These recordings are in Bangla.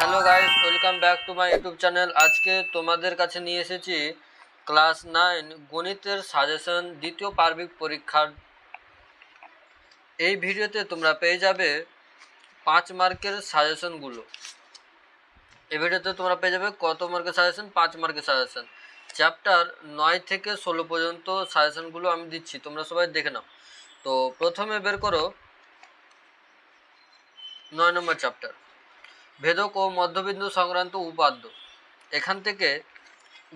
Hello guys, welcome back to my YouTube channel. আজকে তোমাদের কাছে নিয়ে এসেছি ক্লাস 9 গণিতের সাজেশন দ্বিতীয় পার্বিক পরীক্ষার। এই ভিডিওতে তোমরা পেয়ে যাবে 5 মার্কের সাজেশনগুলো। এই ভিডিওতে তোমরা পেয়ে যাবে কত মার্কের সাজেশন? 5 মার্কের সাজেশন। চ্যাপ্টার 9 থেকে 16 পর্যন্ত সাজেশনগুলো আমি দিচ্ছি, তোমরা সবাই দেখে নাও। তো প্রথমে বের করো 9 নম্বর চ্যাপ্টার, ভেদক ও মধ্যবিন্দু সংক্রান্ত উপাদ্য। এখান থেকে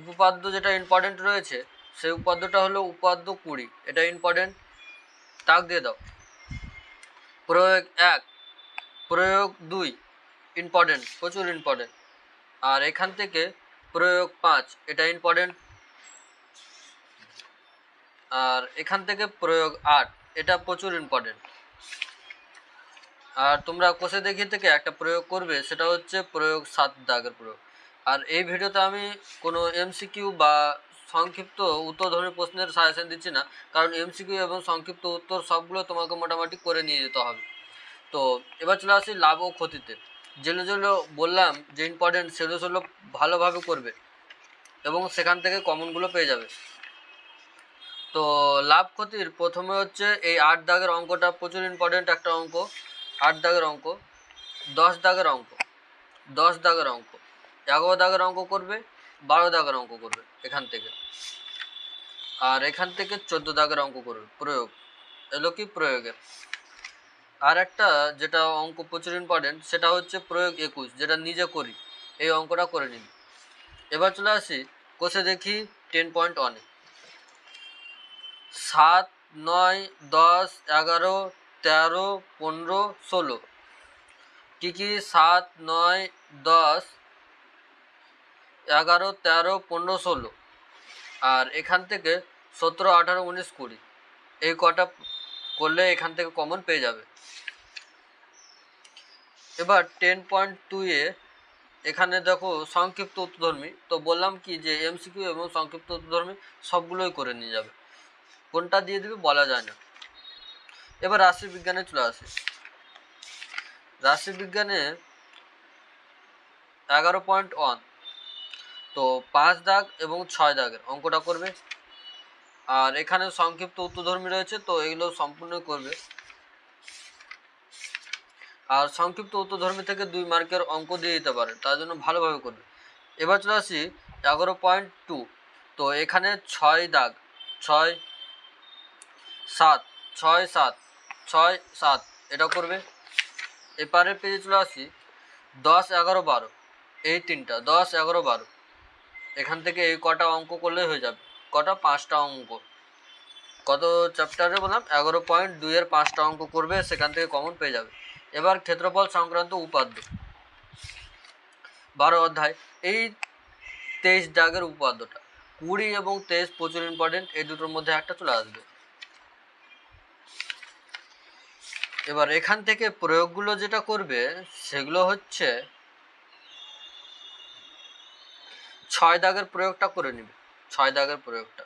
উপপাদ্য যেটা ইম্পর্টেন্ট রয়েছে সেই উপাদ্যটা হলো উপাদ্য 20। এটা ইম্পর্টেন্ট, তাক দিয়ে দাও। প্রয়োগ 1, প্রয়োগ 2 ইম্পর্টেন্ট, প্রচুর ইম্পর্টেন্ট। আর এখান থেকে প্রয়োগ 5, এটা ইম্পর্টেন্ট। আর এখান থেকে প্রয়োগ 8, এটা প্রচুর ইম্পর্টেন্ট। আর তোমরা কোষে দেখি থেকে একটা প্রয়োগ করবে, সেটা হচ্ছে প্রয়োগ 7 দাগের প্রয়োগ। আর এই ভিডিওতে আমি কোনো এমসিকিউ বা সংক্ষিপ্ত উত্তরধর্মী প্রশ্নের সাজেশন দিচ্ছি না, কারণ এমসিকিউ এবং সংক্ষিপ্ত উত্তর সবগুলো তোমাকে মোটামুটি করে নিয়ে যেতে হবে। তো এবার চলে আসি লাভ ও ক্ষতিতে। যেগুলো যেগুলো বললাম যে ইম্পর্টেন্ট, সেগুলো ভালোভাবে করবে এবং সেখান থেকে কমনগুলো পেয়ে যাবে। তো লাভ ক্ষতির প্রথমে হচ্ছে এই 8 দাগের অঙ্কটা প্রচুর ইম্পর্টেন্ট একটা অঙ্ক। 8 দাগের অঙ্ক, 10 দাগের অঙ্ক, 10 দাগের অঙ্ক, 11 দাগের অঙ্ক করবে, 12 দাগের অঙ্ক করবে এখান থেকে। আর এখান থেকে 14 দাগের অঙ্ক করবে প্রয়োগ। এলো কি প্রয়োগের। আর একটা যেটা অঙ্ক প্রচুর ইম্পর্টেন্ট, সেটা হচ্ছে প্রয়োগ 21, যেটা নিজে করি। এই অঙ্কটা করে নিন। এবার চলে আসি কোষে দেখি 10.1-এ। 7, 9, 10, 11, 13, 15, 16 কি কি? 7, 9, 10, 11, 13, 15, 16। আর এখান থেকে 17, 18, 19, 20 এই কটা করলে এখান থেকে কমন পেয়ে যাবে। এবার 10.2-এ এখানে দেখো সংক্ষিপ্ত উত্তরধর্মী। তো বললাম কি যে এমসিকিউ এবং সংক্ষিপ্ত উত্তরধর্মী সবগুলোই করে নিয়ে যাবে, কোনটা দিয়ে দেবে বলা যায় না। এবার রাশিবিজ্ঞানে চলে আসে। রাশিবিজ্ঞানে 11.1, তো 5 দাগ এবং 6 দাগের অঙ্কটা করবে। আর এখানে সংক্ষিপ্ত উত্তরধর্মী রয়েছে, তো এগুলো সম্পূর্ণ করবে। আর সংক্ষিপ্ত উত্তরধর্মী থেকে 2 মার্কের অঙ্ক দিয়ে দিতে পারে, তার জন্য ভালোভাবে করবে। এবার চলে আসি 11.2, তো এখানে 6 দাগ, 6, 7, 6, 7, 6, 7 এটা করবে। এপারের পেজে চলে আসি 10, 11, 12 এই তিনটা, 10, 11, 12 এখান থেকে এই কটা অঙ্ক করলেই হয়ে যাবে। কটা? 5টা অঙ্ক। কত চ্যাপ্টারে বললাম? 11.2-এর 5টা অঙ্ক করবে, সেখান থেকে কমন পেয়ে যাবে। এবার ক্ষেত্রফল সংক্রান্ত উপাদ্য 12 অধ্যায়, এই 23 দাগের উপাদ্যটা। 20 এবং 23 প্রচুর ইম্পর্টেন্ট, এই দুটোর মধ্যে একটা চলে আসবে। এবার এখান থেকে প্রয়োগগুলো যেটা করবে সেগুলো হচ্ছে 6 দাগের প্রয়োগটা করে নিবে। 6 দাগের প্রয়োগটা,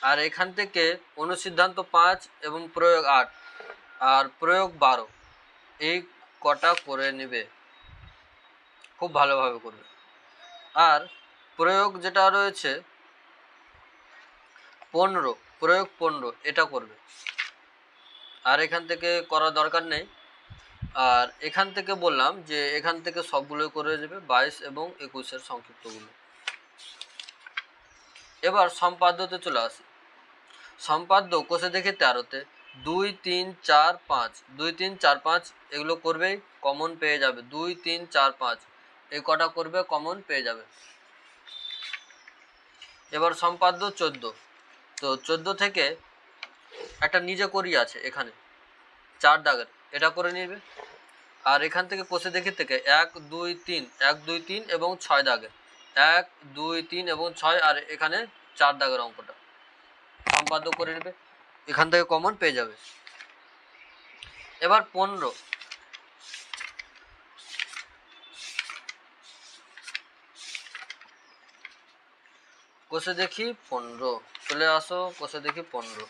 আর এখান থেকে অনুসিদ্ধান্ত 5 এবং প্রয়োগ 8 আর প্রয়োগ 12 এই কটা করে নেবে, খুব ভালোভাবে করবে। আর প্রয়োগ যেটা রয়েছে 15, প্রয়োগ 15 এটা করবে। আর এখান থেকে করার দরকার নেই। আর এখান থেকে বললাম যে এখান থেকে সবগুলোই করে দেবে, 22 এবং 21-এর সংক্ষিপ্তগুলো। এবার সম্পাদ্যতে চলে আসি। সম্পাদ্য কোষে দেখি 13-তে 2, 3, 4, 5, 2, 3, 4, 5 এগুলো করবেই, কমন পেয়ে যাবে। 2, 3, 4, 5 এই কটা করবে, কমন পেয়ে যাবে। এবার সম্পাদ্য 14, তো 14 থেকে একটা নিজে করি আছে এখানে 4 দাগের, এটা করে নিবে। আর এখান থেকে কোষে দেখি থেকে 1, 2, 3, 1, 2, 3 এবং 6 দাগের, 1, 2, 3 এবং 6, আর এখানে 4 দাগের অঙ্কটা সম্পাদ্য করে নেবে, এখান থেকে কমন পেয়ে যাবে। এবার 15, কোষে দেখি 15 চলে আসো। কোষে দেখি 15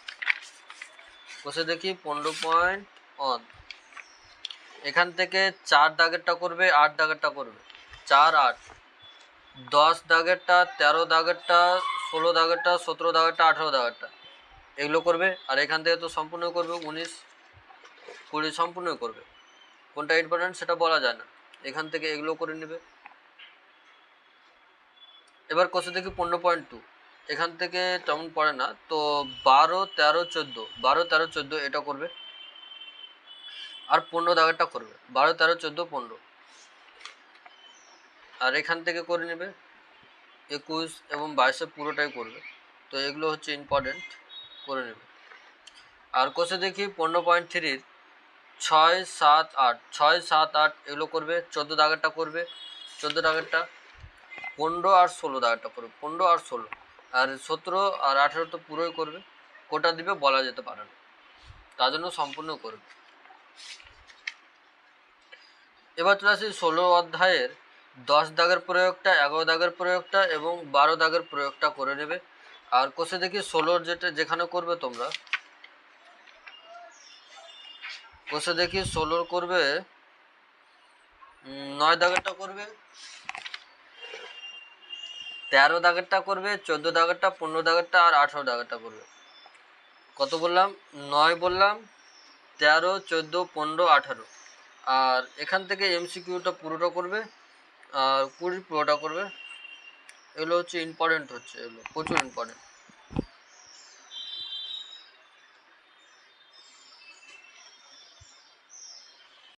কোষে দেখি 15.1, এখান থেকে 4 দাগেরটা করবে, 8 দাগেরটা করবে, 4 8, 10 দাগেরটা, 13 দাগেরটা, 16 দাগেরটা, 17 দাগেরটা, 18 দাগেরটা এগুলো করবে। আর এখান থেকে তো সম্পূর্ণ করবে 19 20 সম্পূর্ণ করবে। কোনটা ইম্পর্টেন্ট সেটা বলা যায় না, এখান থেকে এগুলো করে নেবে। এবার কোষে দেখি 15.2, এখান থেকে তেমন পড়ে না, তো 12 13 14, 12 13 14 এটা করবে। আর 15 দাগেরটা করবে, 12 13 14 15। আর এখান থেকে করে নেবে 21 এবং 22 পুরোটাই করবে। তো এগুলো হচ্ছে ইম্পর্টেন্ট, করে নেবে। আর কোষে দেখি 15.3 6 7 8, 6 7 8 এগুলো করবে। 14 দাগেরটা করবে, 14 দাগেরটা, 15 আর 16 দাগেরটা করবে, 15 আর 16। আর 17 আর 18 তো পুরোই করবে, কোটা দিবে বলা যেতে পারে না, তার জন্য সম্পূর্ণ করবে। এবার চলে আসি 16 অধ্যায়ের 10 দাগের প্রয়োগটা, 11 দাগের প্রয়োগটা এবং 12 দাগের প্রয়োগটা করে নেবে। আর কোষে দেখি 16 যেখানে করবে তোমরা, কোষে দেখি 16 করবে 9 দাগেরটা করবে, 13 দাগেরটা করবে, 14 দাগেরটা, 15 দাগেরটা আর 18 দাগেরটা করবে। কত বললাম? 9 বললাম, 13 14 15 18। আর এখান থেকে এমসিকিউটা পুরোটা করবে আর 20 পুরোটা করবে। এগুলো হচ্ছে ইম্পর্টেন্ট, হচ্ছে এগুলো প্রচুর ইম্পর্টেন্ট।